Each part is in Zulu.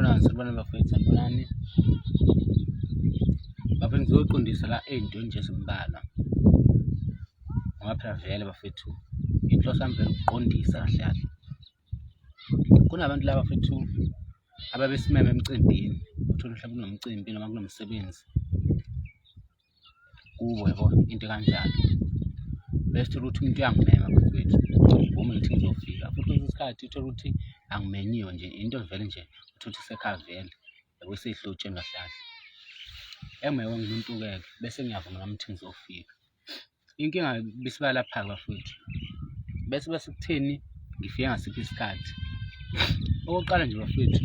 Sanibona bafethu, sanibonani. Bafethu ngizoqondisa la ey'ntweni nje ezimbalwa ngoba phela vele bafethu inhloso yami vele ukuqondisa kahle kahle. Kunabantu laba bafethu ababesimeme emcimbini, uthola mhlawumbe kunomcimbi noma kunomsebenzi kubo, yabo into kanjalo. Bese thola ukuthi umuntu uyangimema bafethu, uma ngithi ngizofika futhi kwesinye isikhathi uthola ukuthi angimenyiwe nje, into vele nje uthole ukuthi isekhaya vele yabo seyihlotsheni kahle kahle. Engimekwe ngumuntu-ke bese ngiyavuma nami ukuthi ngizofika. Inkinga bisiba lapha-ke bafethu, bese kutheni ngifike ngasiphi isikhathi. Okokuqala nje bafethu,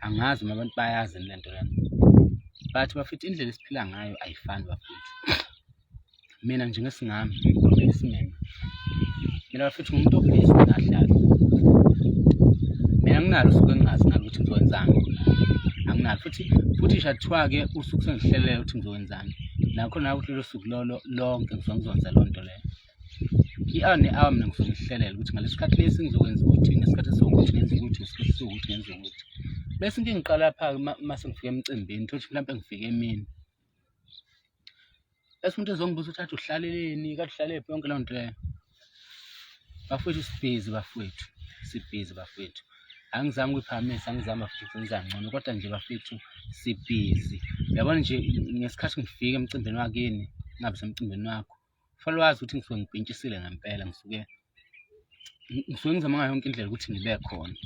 angazi noma abantu bayazi le nto lena, bathi bafethu indlela esiphila ngayo ayifani bafethu. Mina nje ngesingami ngomele isimeme, mina bafethu ngumuntu obhizi kahle kahle. Mina anginalo usuku engingazi ngalo ukuthi ngizokwenzani, anginalo futhi ngisho kuthiwa-ke usuku sengihlelele ukuthi ngizokwenzani, nakho lelo suku lonke ngisuke ngizokwenza leyo nto leyo. I-hour ne-hour mina ngisuke ngihlelela ukuthi ngalesi sikhathi lesi ngizokwenza ukuthi, ngesikhathi esiwukuthi ngenze ukuthi, ngesikhathi esiwukuthi ngenze ukuthi. Bese inkinga iqala lapha-ke mase ngifike emcimbini, thola mhlawumbe ngifike emini. Bese umuntu ezongibuza ukuthi uhlaleleni, kade uhlalephi, yonke leyo nto leyo. Bafethu sibhizi bafethu, sibhizi bafethu. Angizami ukuyiphakamisa, angizami bafethu ukwenza ngcono, kodwa nje bafethu sibhizi. Uyabona nje ngesikhathi ngifika emcimbini wakini, ngabe semcimbini wakho, kufanele wazi ukuthi ngisuke ngibhentshisile ngempela, ngisuke ngizama ngayo yonke indlela ukuthi ngibe khona.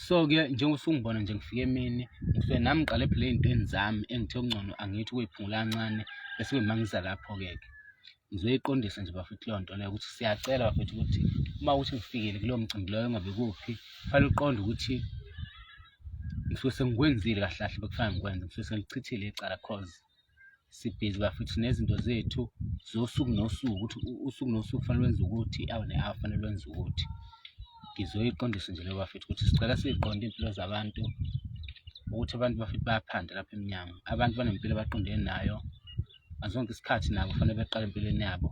So-ke njengoba usungibona nje ngifike emini, ngisuke nami ngiqale phela ey'ntweni zami engithe kungcono angithi ukuy'phungula kancane, bese mangiza lapho-ke ngizoyiqondisa nje bafethu leyo nto leyo ukuthi siyacela bafethu ukuthi uma ukuthi ngifikile kulowo mcimbi loyo ngabe kuphi, kufanele uqonde ukuthi ngisuke sengikwenzile kahle kahle bekufanele ngikwenze, ngisuke sengilichithile icala cause sibhizi bafethu nezinto zethu zosuku nosuku, ukuthi usuku nosuku kufanele wenze ukuthi, i-hour ne-hour kufanele wenze ukuthi. Ngizoyiqondisa nje leyo bafethu ukuthi sicela siyiqonde iy'mpilo zabantu, ukuthi abantu bafethu bayaphanda lapha emnyango. Abantu banempilo abaqondene nayo, ngazonke isikhathi nabo kufanele beqale empilweni yabo